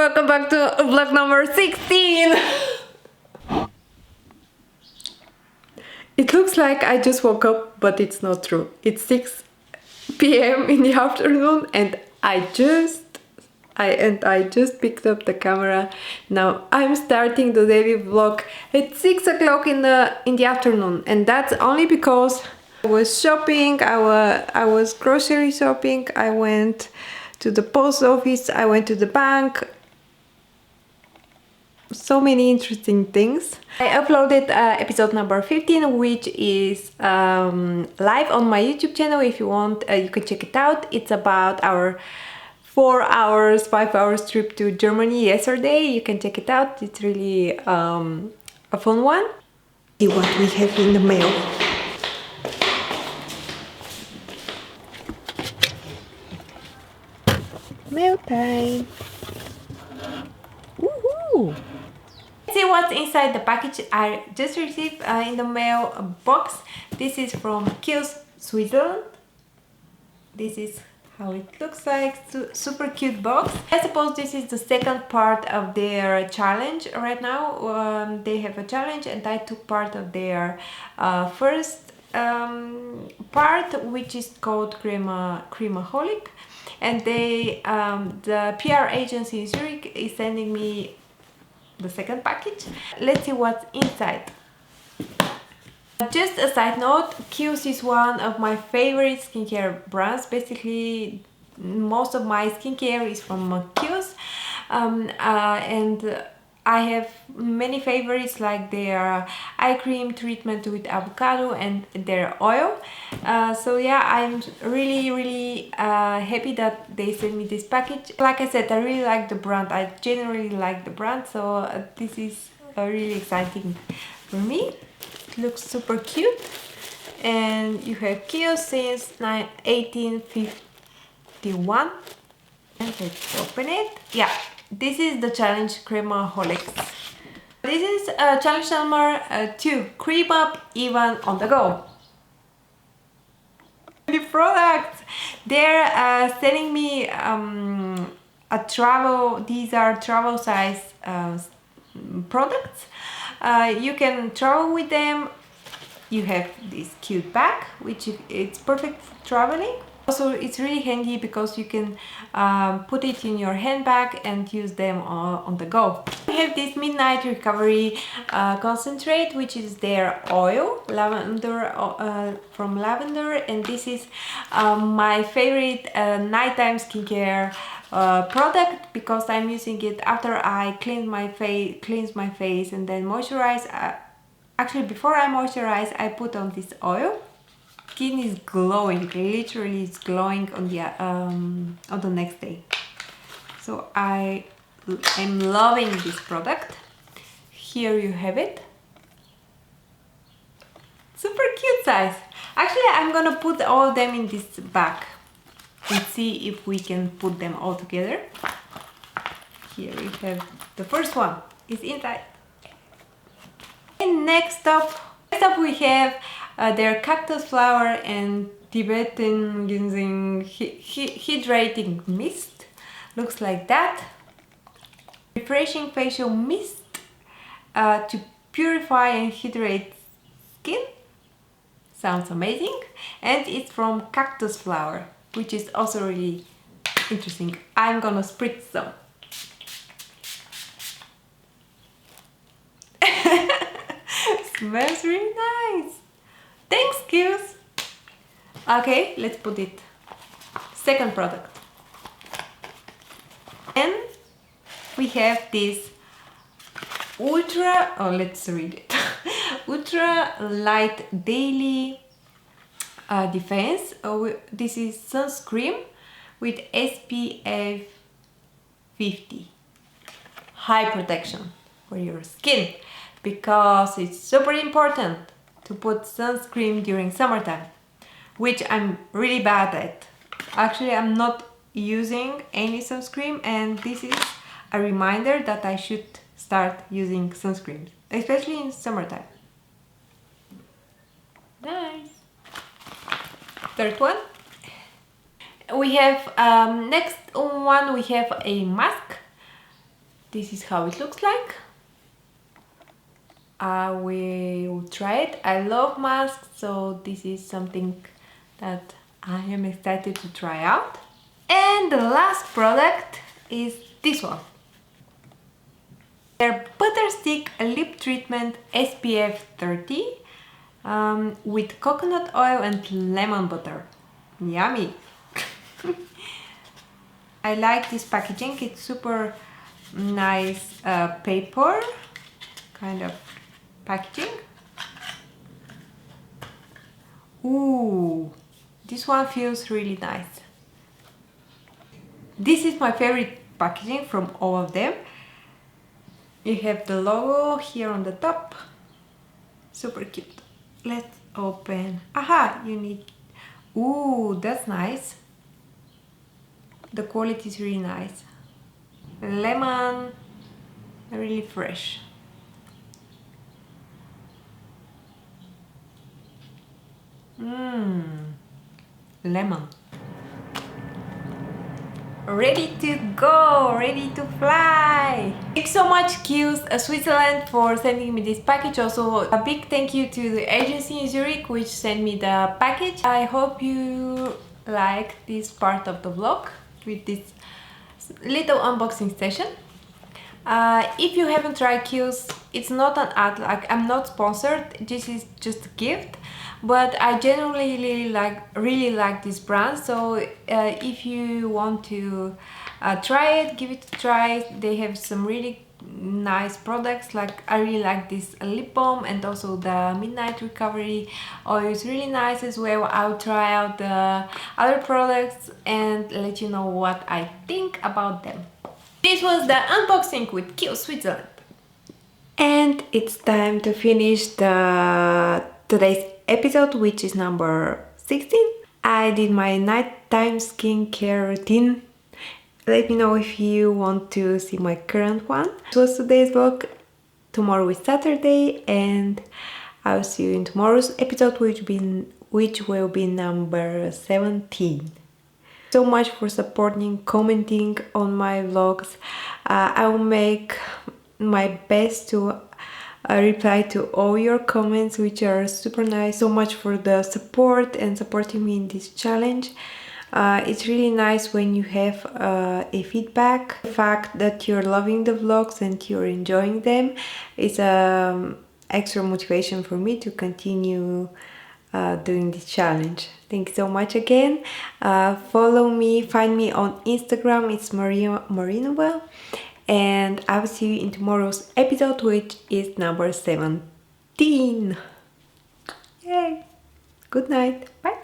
welcome back to vlog number 16. It looks like I just woke up, but it's not true. It's 6 p.m. in the afternoon and I just picked up the camera. Now I'm starting the daily vlog at 6 o'clock in the afternoon, and that's only because I was shopping. I was grocery shopping. I went to the post office. I went to the bank. So many interesting things. I uploaded episode number 15, which is live on my YouTube channel. If you want, you can check it out. It's about our 5 hours trip to Germany yesterday. You can check it out. It's really a fun one. See what we have in the mail. Mail time. Woohoo! See what's inside the package I just received in the mail box. This is from Kiehls, Switzerland. This is how it looks like. Super cute box. I suppose this is the second part of their challenge right now. They have a challenge and I took part of their first part, which is called Cremaholic. And they, the PR agency in Zurich is sending me the second package. Let's see what's inside. Just a side note, Kiehls is one of my favorite skincare brands. Basically, most of my skincare is from Kiehls, and I have many favorites like their eye cream treatment with avocado and their oil. So yeah, I'm really happy that they sent me this package. Like I said, I really like the brand. I generally like the brand, so this is really exciting for me. It looks super cute. And you have Kiehls since 1851. And let's open it. Yeah. This is the challenge Cremaholics. This is challenge number 2. Cream up even on the go. The products. They're sending me a travel. These are travel size products. You can travel with them. You have this cute bag, which it's perfect for traveling. Also, it's really handy because you can put it in your handbag and use them on the go. We have this Midnight Recovery Concentrate, which is their oil, lavender from lavender, and this is my favorite nighttime skincare product because I'm using it after I cleanse my face and then moisturize. Actually, before I moisturize, I put on this oil. Skin is glowing, literally it's glowing on the next day. So I am loving this product. Here you have it. Super cute size. Actually, I'm gonna put all of them in this bag and see if we can put them all together. Here we have the first one. It's inside. And next up we have their cactus flower and Tibetan ginseng hydrating mist. Looks like that. Refreshing facial mist to purify and hydrate skin. Sounds amazing. And it's from cactus flower, which is also really interesting. I'm gonna spritz some. Smells really nice. Thanks, Kiehls. Okay, let's put it. Second product. And we have this let's read it. Ultra Light Daily Defense. This is sunscreen with SPF 50. High protection for your skin, because it's super important to put sunscreen during summertime, which I'm really bad at. Actually, I'm not using any sunscreen, and this is a reminder that I should start using sunscreen, especially in summertime. Nice. Third one. We have next one. We have a mask. This is how it looks like. I will try it. I love masks, so this is something that I am excited to try out. And the last product is this one. Their Butter Stick Lip Treatment SPF 30 with coconut oil and lemon butter. Yummy! I like this packaging. It's super nice paper kind of packaging. Ooh, this one feels really nice. This is my favorite packaging from all of them. You have the logo here on the top. Super cute. Let's open. Aha, you need... Ooh, that's nice. The quality is really nice. Lemon, really fresh. Lemon. Ready to go, ready to fly. Thanks so much Kiehls Switzerland for sending me this package. Also a big thank you to the agency in Zurich which sent me the package. I hope you like this part of the vlog with this little unboxing session. If you haven't tried Kiehls, it's not an ad, like I'm not sponsored, this is just a gift, but I genuinely really like this brand. So if you want to try it, give it a try. They have some really nice products. Like I really like this lip balm, and also the Midnight Recovery oil is really nice as well. I'll try out the other products and let you know what I think about them. This was the unboxing with Kiehls Switzerland. And it's time to finish today's episode, which is number 16. I did my nighttime skincare routine. Let me know if you want to see my current one. This was today's vlog. Tomorrow is Saturday, and I'll see you in tomorrow's episode, which will be number 17. So much for supporting, commenting on my vlogs. I will make my best to reply to all your comments, which are super nice. So much for the support and supporting me in this challenge. It's really nice when you have a feedback. The fact that you're loving the vlogs and you're enjoying them is extra motivation for me to continue doing this challenge. Thank you so much again. Follow me, find me on Instagram, it's Mariya Marinova, and I will see you in tomorrow's episode, which is number 17. Yay! Good night. Bye.